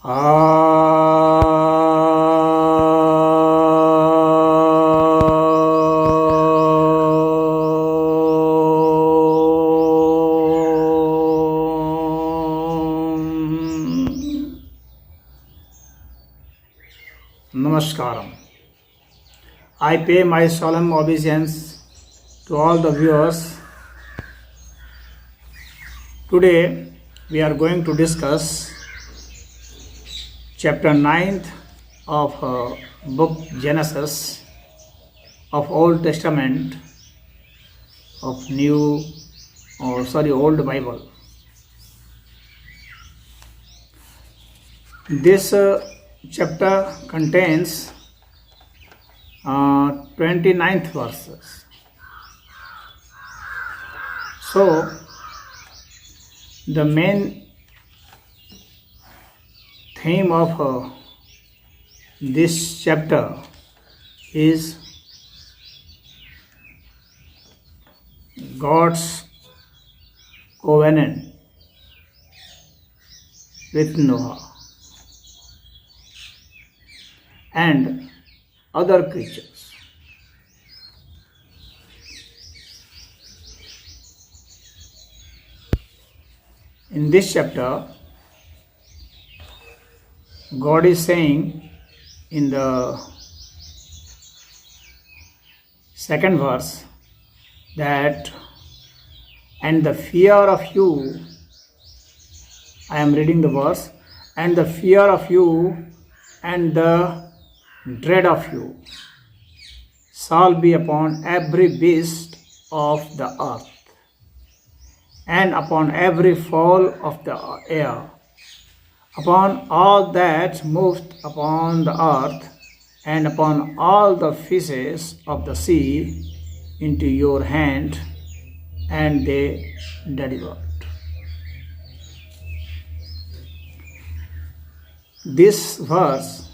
Namaskaram. I pay my solemn obeisance to all the viewers. Today we are going to discuss chapter 9th of book Genesis of Old Testament of Old Bible. This chapter contains 29th verses. So the main theme of this chapter is God's covenant with Noah and other creatures. In this chapter, God is saying in the second verse that, and the fear of you, I am reading the verse, and the fear of you and the dread of you shall be upon every beast of the earth, and upon every fowl of the air, upon all that moveth upon the earth, and upon all the fishes of the sea into your hand. And they delivered. This verse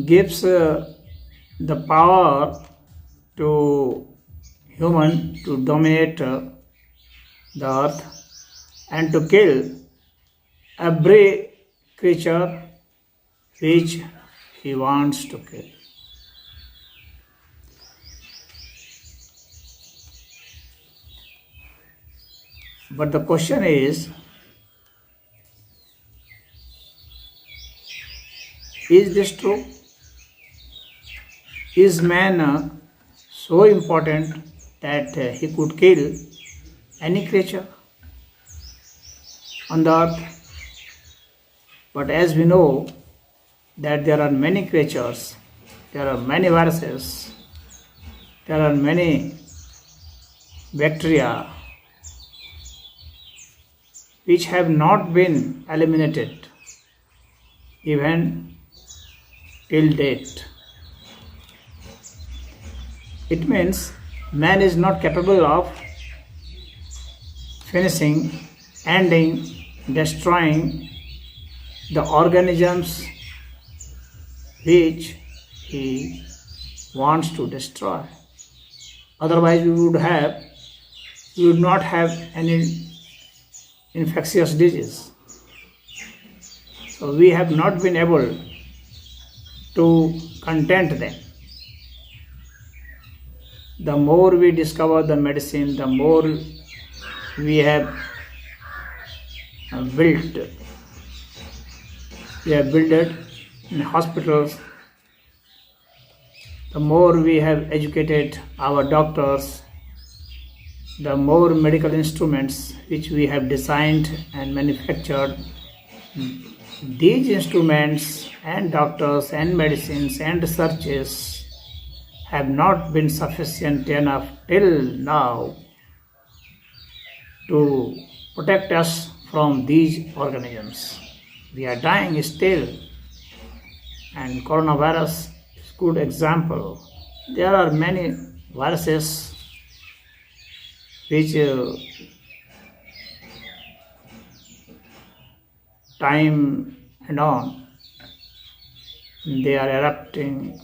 gives the power to human to dominate the earth and to kill every creature which he wants to kill. But the question is this true? Is man so important that he could kill any creature on the earth? But as we know that there are many creatures, there are many viruses, there are many bacteria which have not been eliminated even till date. It means man is not capable of finishing, ending, destroying the organisms which he wants to destroy. Otherwise we would not have any infectious disease. So we have not been able to content them. The more we discover the medicine, the more we have built. We have built in hospitals. The more we have educated our doctors, the more medical instruments which we have designed and manufactured. These instruments and doctors and medicines and researches have not been sufficient enough till now to protect us from these organisms. We are dying still, and coronavirus is a good example. There are many viruses which time and on they are erupting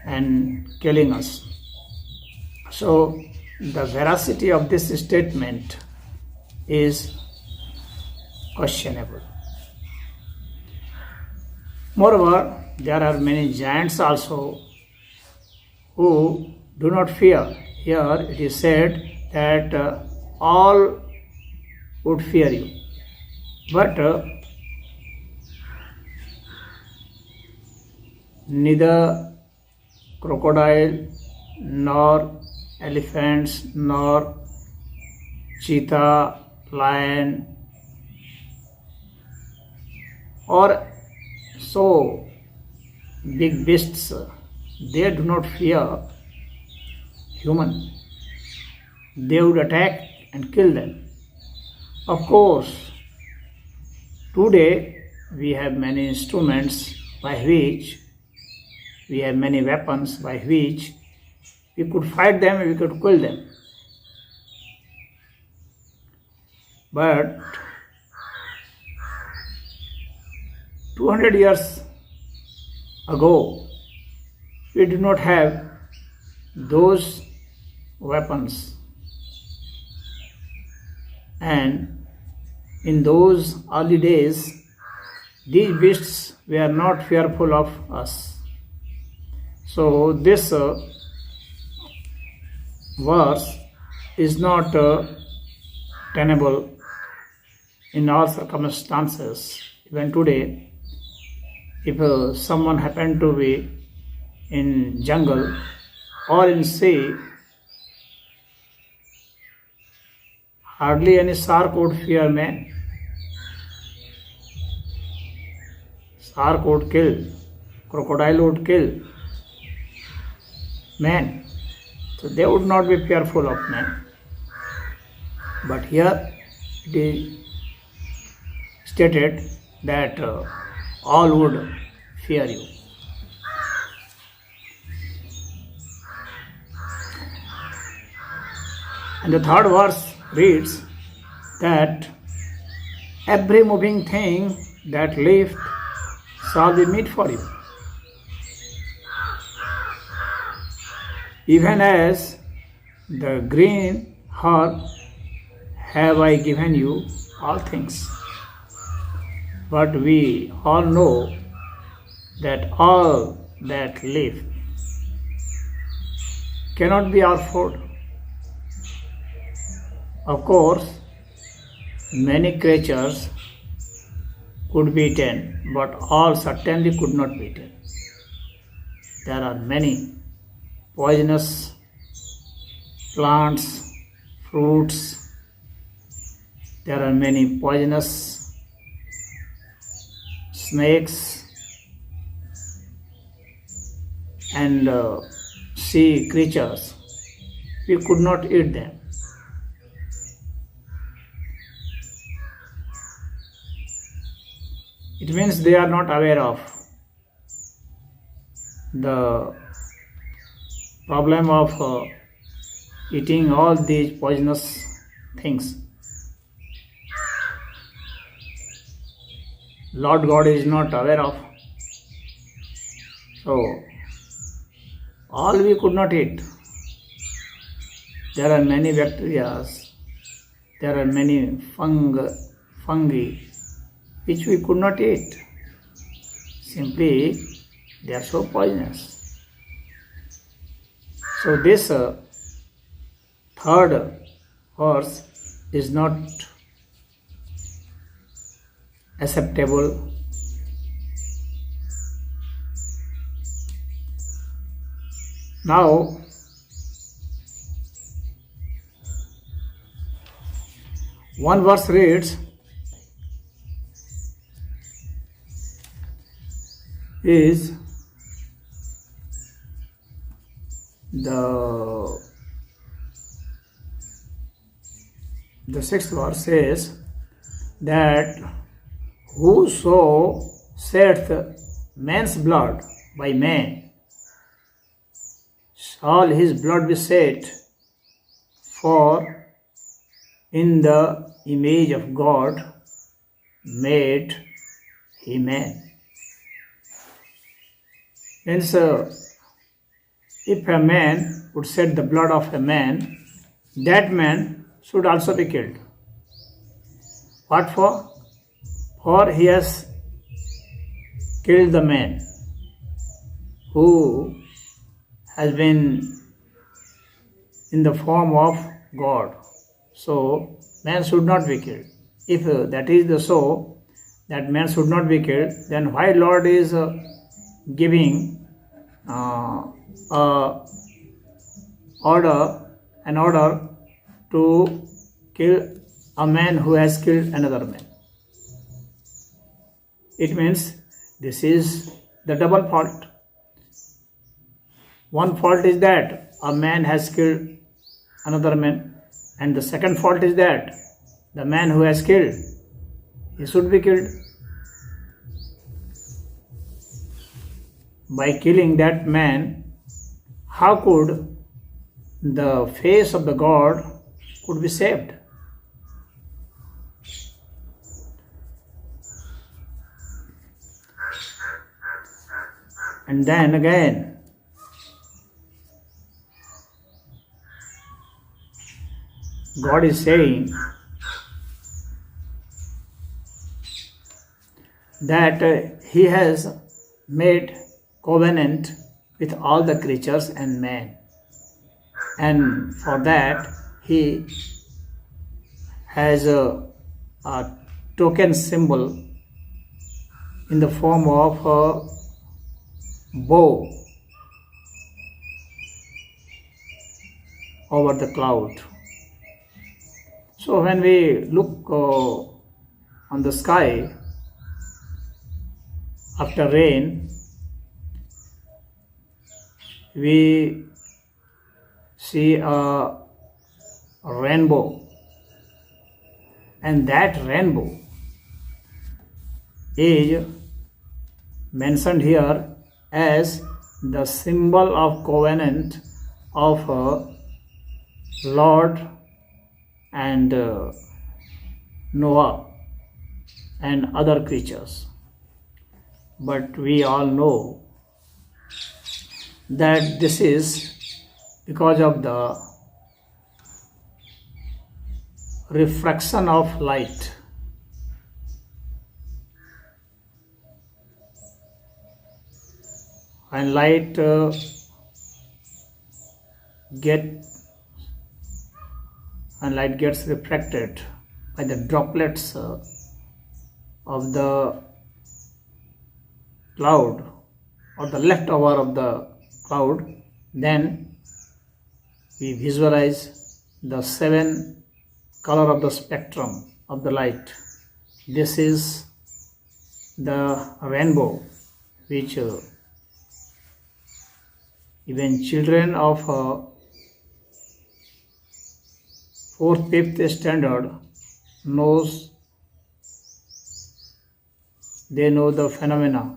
and killing us. So the veracity of this statement is questionable. Moreover, there are many giants also who do not fear. Here it is said that all would fear you. But neither crocodile, nor elephants, nor cheetah, lion, or so big beasts, they do not fear human. They would attack and kill them. Of course, today we have many instruments by which we have many weapons by which we could fight them, we could kill them. But 200 years ago, we did not have those weapons. And in those early days, these beasts were not fearful of us. So this verse is not tenable in all circumstances. Even today, if someone happened to be in jungle or in sea, hardly any shark would fear man. Shark would kill, crocodile would kill man. So they would not be fearful of man. But here it is stated that all would fear you. And the third verse reads that every moving thing that liveth shall be meat for you. Even as the green herb have I given you all things. But we all know that all that live cannot be our food. Of course, many creatures could be eaten, but all certainly could not be eaten. There are many poisonous plants, fruits. There are many poisonous snakes and sea creatures. We could not eat them. It means they are not aware of the problem of eating all these poisonous things. Lord God is not aware of. So, all we could not eat. There are many bacteria, there are many fungi which we could not eat. Simply, they are so poisonous. So this third verse is not acceptable. Now, one verse reads, is the sixth verse says that whoso sheddeth man's blood by man, shall his blood be shed, for in the image of God made he man. Hence, if a man would shed the blood of a man, that man should also be killed. What for? For he has killed the man who has been in the form of God. So, man should not be killed. If that is the so, that man should not be killed, then why Lord is giving an order to kill a man who has killed another man? It means this is the double fault. One fault is that a man has killed another man, and the second fault is that the man who has killed, he should be killed. By killing that man, how could the face of the God could be saved? And then again, God is saying that He has made covenant with all the creatures and man, and for that He has a token symbol in the form of a bow over the cloud. So when we look on the sky after rain, we see a rainbow, and that rainbow is mentioned here as the symbol of covenant of Lord and Noah and other creatures. But we all know that this is because of the refraction of light. When light gets refracted by the droplets of the cloud or the leftover of the cloud, then we visualize the 7 color of the spectrum of the light. This is the rainbow which even children of 4th, 5th standard knows. They know the phenomena,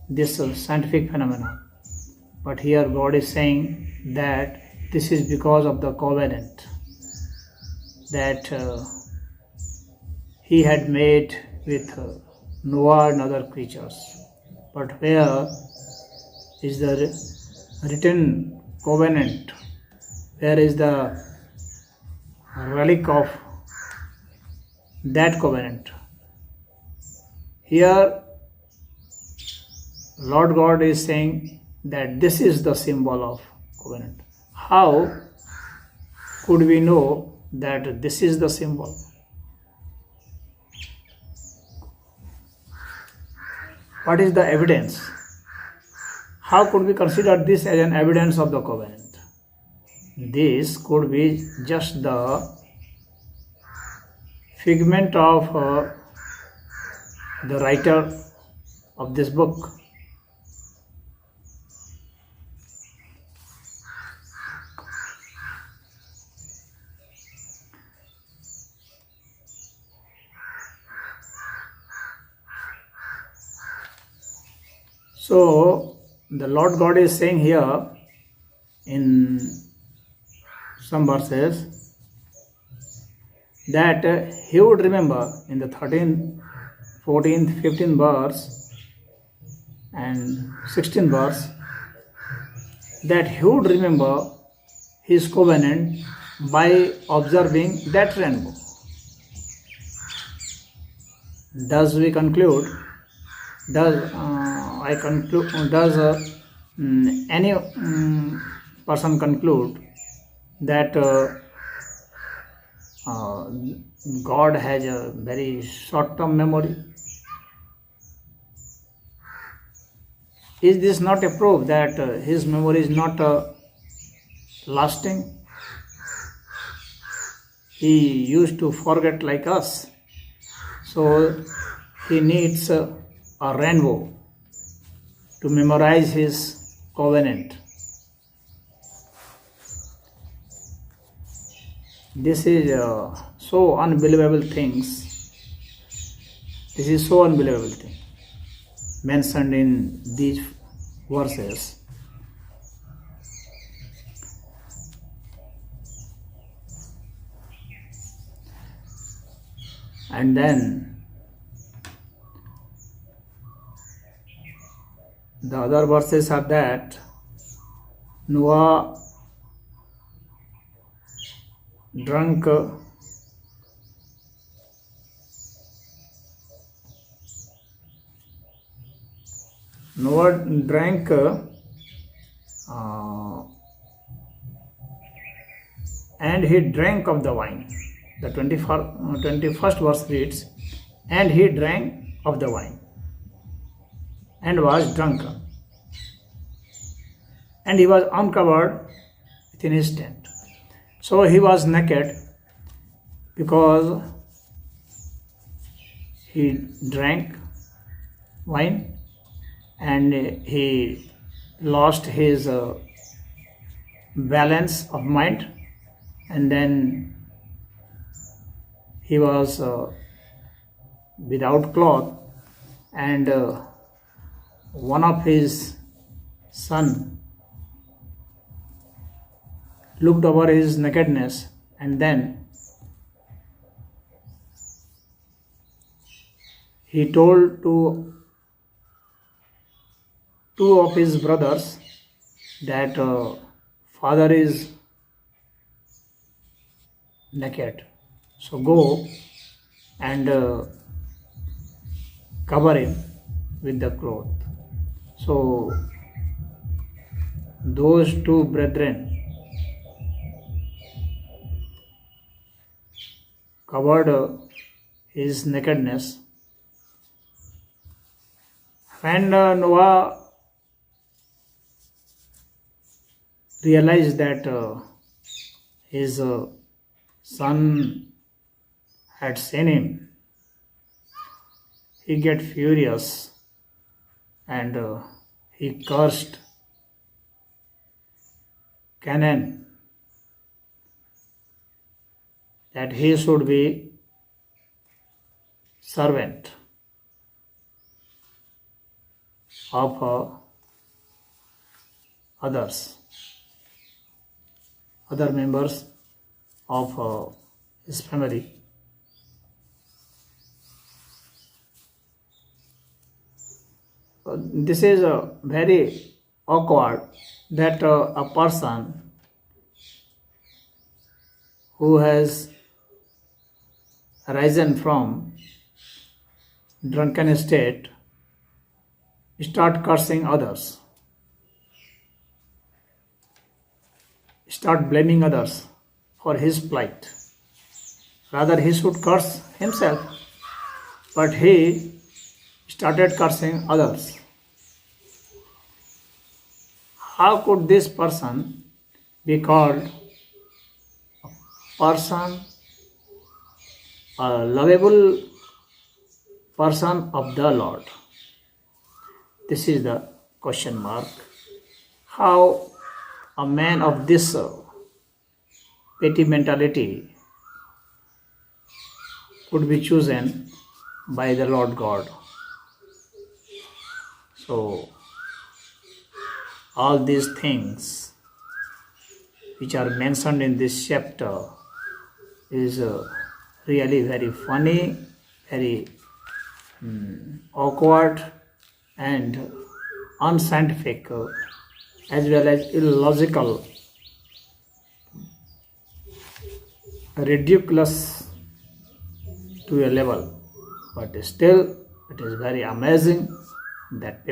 this scientific phenomena. But here God is saying that this is because of the covenant that He had made with Noah and other creatures. But where is the written covenant? Where is the relic of that covenant? Here Lord God is saying that this is the symbol of covenant. How could we know that this is the symbol? What is the evidence? How could we consider this as an evidence of the covenant? This could be just the figment of the writer of this book. So the Lord God is saying here in some verses that He would remember in the 13th, 14th, 15th verse and 16th verse, that He would remember His covenant by observing that rainbow. Does we conclude? Does I conclude? Does any person conclude that uh, God has a very short-term memory? Is this not a proof that his memory is not lasting? He used to forget like us, so he needs a rainbow to memorize his covenant. This is so unbelievable things. This is so unbelievable thing mentioned in these verses. And then the other verses are that Noah drank and he drank of the wine. The 21st verse reads, and he drank of the wine and was drunk, and he was uncovered within his tent. So he was naked because he drank wine and he lost his balance of mind, and then he was without cloth, and one of his son looked over his nakedness, and then he told to two of his brothers that father is naked, so go and cover him with the cloth. So those two brethren covered his nakedness. When Noah realized that his son had seen him, he get furious and he cursed Canaan that he should be servant of other members of his family. This is very awkward that a person who has risen from drunken state start cursing others, start blaming others for his plight. Rather, he should curse himself, but he started cursing others. How could this person be called person, a lovable person of the Lord? This is the question mark. How a man of this petty mentality could be chosen by the Lord God? So, all these things which are mentioned in this chapter is really very funny, very awkward and unscientific, as well as illogical, ridiculous to a level. but still it is very amazing that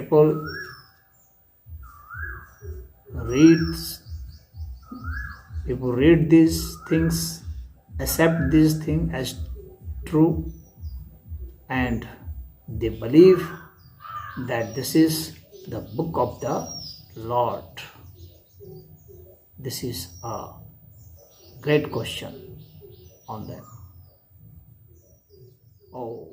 reads people read these things, accept these things as true, and they believe that this is the book of the Lord. This is a great question on that. Oh.